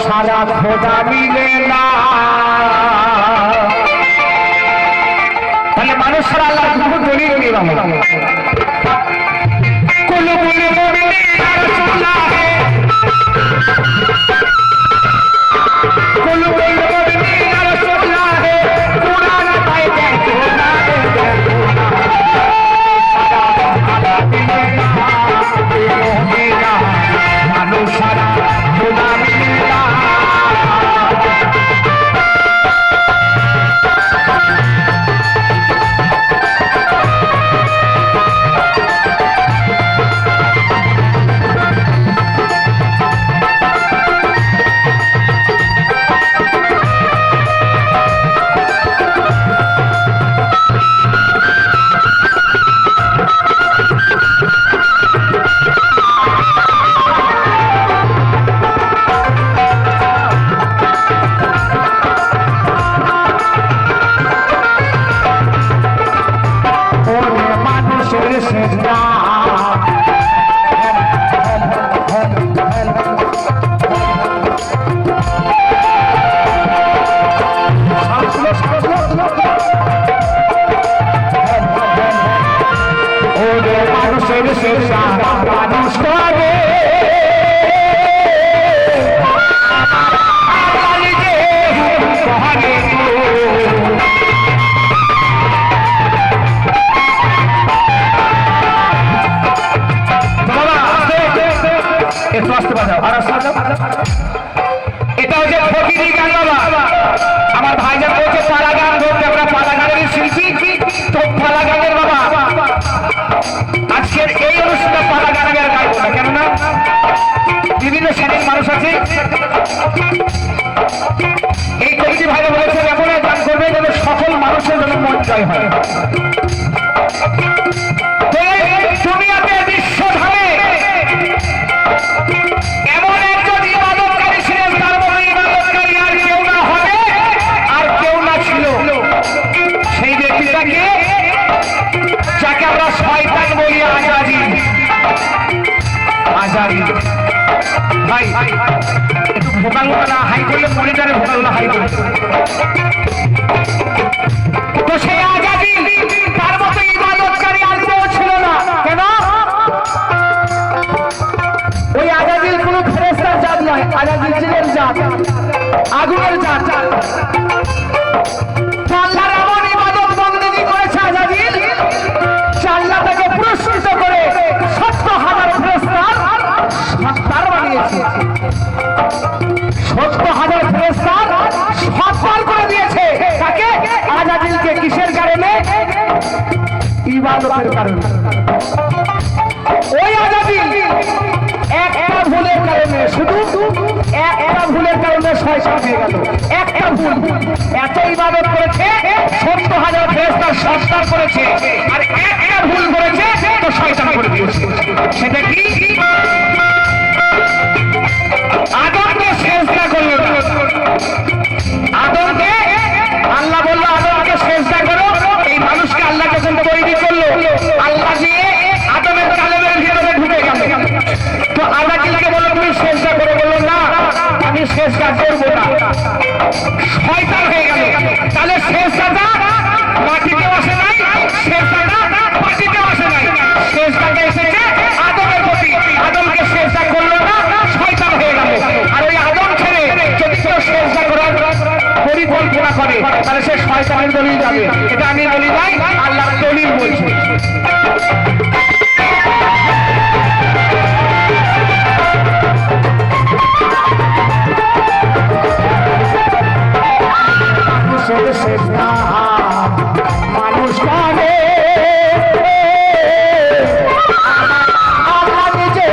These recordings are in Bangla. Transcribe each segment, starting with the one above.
সারা খোদা মিলে না। তাহলে মানুষ সারা আল্লাহ দুটো দলিল নিয়ে বাবা কোলে বলে মোমিনে রাসূলুল্লাহ কোলে বলে মোমিনে রাসূলুল্লাহ কুরআন পায় দেখো না দেখো সারা খোদা মিলে না মানুষ সারা খোদা মিলে না। এটা হচ্ছে ফকিরি গান বাবা। আমার ভাইজান বলছে পালা গান ধরতে, আমরা পালা গানের শিল্পী তো পালা গানের বাবা আজকের এই অনুষ্ঠানে পালা গানের গাইব না, কেননা বিভিন্ন শ্রেণীর মানুষ আছে। এই কমিটি ভাইরা বলেছেন এমন এক গান করবে যেন সকল মানুষের জন্য মন জয় হয়। দুনিয়াতে বিশ্বধামে এমন একজন ইবাদতকারী ছিলেন, তার মতো ইবাদতকারী আর কেউ না হবে আর কেউ না ছিল। সেই ব্যক্তিটাকে যাকে আমরা শয়তান বলি, আজাজিল। আজাজিল ভাই একটু ভোকাল না হাই করলে মনিটরে ভোকাল না হাই করলে তো সেই আজাজিল তার মতো ইবাদতকারী আর কেউ ছিল না। কেন? ওই আজাজিল কোন ফেরেশতার জাত নয়, আজাজিল ছিলেন জাত, আগুনের জাত। আল্লাহর এমন ইবাদত বন্দেগী করেছে আজাজিল, আল্লাহ তাকে পুরস্কৃত করে 70,000 ফেরেশতার সত্তার বানিয়েছে। 70,000 ফেরেশতার সত্তার করে দিয়েছে। তাকে আজাজিলকে কিসের কারণে? ইবাদতের কারণে। ওই আজাজিল একটা ভুলের কারণে, শুধু একটা ভুলের কারণে শয়তান হয়ে গেল। একটা ভুল, এত ইবাদত করেছে 70,000 ফেরেশতার সত্তার করেছে, আর একটা ভুল করেছে তো শয়তান করে দিয়েছে। সেটা কি? আদমকে সেজদা করল না। আদমকে আল্লাহ বলল আদমকে সেজদা করো। এই মানুষকে আল্লাহ যখন তৈরি করলো, আল্লাহ দিয়ে আদমের কালেমের ভিতরে ঢুকে গেল। তো আল্লাহকে বলল তুমি সেজদা করো, বলল না আমি সেজদা করবো না। শয়তান হয়ে গেল। তাহলে সেজদাটা মাটিতেও আসে নাই, সেজদাটা মাটিতেও আসে নাই, সেজদাটা এসেছে আদমের প্রতি। আদমকে সেজদা করলো না, শয়তান হয়ে গেল। আর ওই আদম ছেড়ে যদি কেউ সেজদা করার পরিকল্পনা করে তাহলে সে শয়তানের দলিল যাবে। এটা আমি বলি নাই, আল্লাহর দলিল বলছে। মানুষ করে আল্লাহ নিজে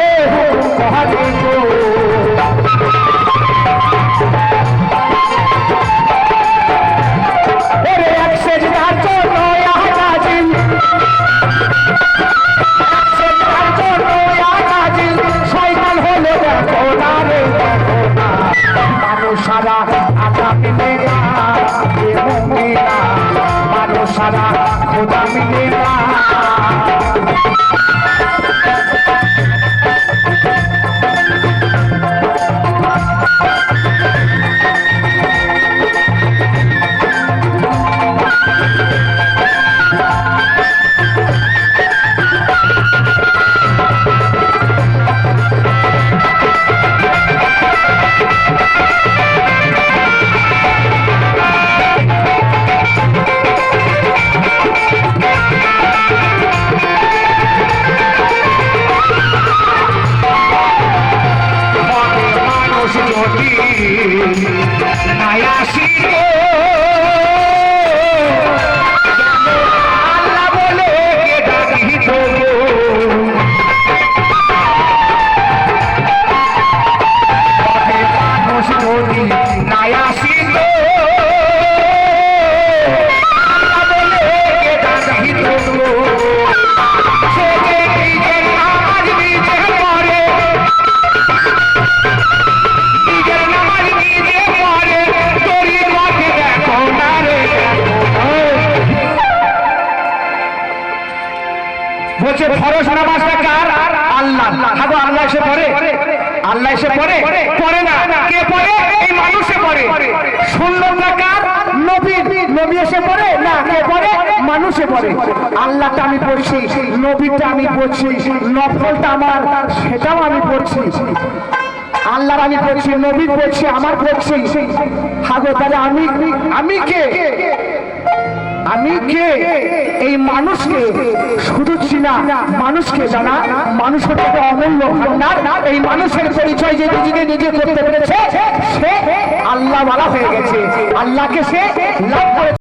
নামাজটা কার? আল্লাহ। হাগো আল্লাহ এসে পড়ে? আল্লাহ এসে পড়ে? পড়ে না। কে পড়ে? এই মানুষে পড়ে। সুন্নতটা কার? নবী। নবী এসে পড়ে না, কে পড়ে? মানুষে পড়ে। আল্লাহটা আমি পড়ছি, নবীটা আমি পড়ছি, নফলটা আমার সেটাও আমি পড়ছি, আল্লাহর আমি পড়ছি, নবীর পড়ছি, আমার পড়ছি। হাগো তাহলে আমি কে? আমি কে? এই মানুষকে শুধু চিনা, মানুষকে জানা, মানুষ হতে একটা অমূল্য ভান্ডার। এই মানুষের পরিচয় যে নিজেকে নিজে করতে পেরেছে সে আল্লাহ ওয়ালা হয়ে গেছে, আল্লাহকে সে লাভ করে।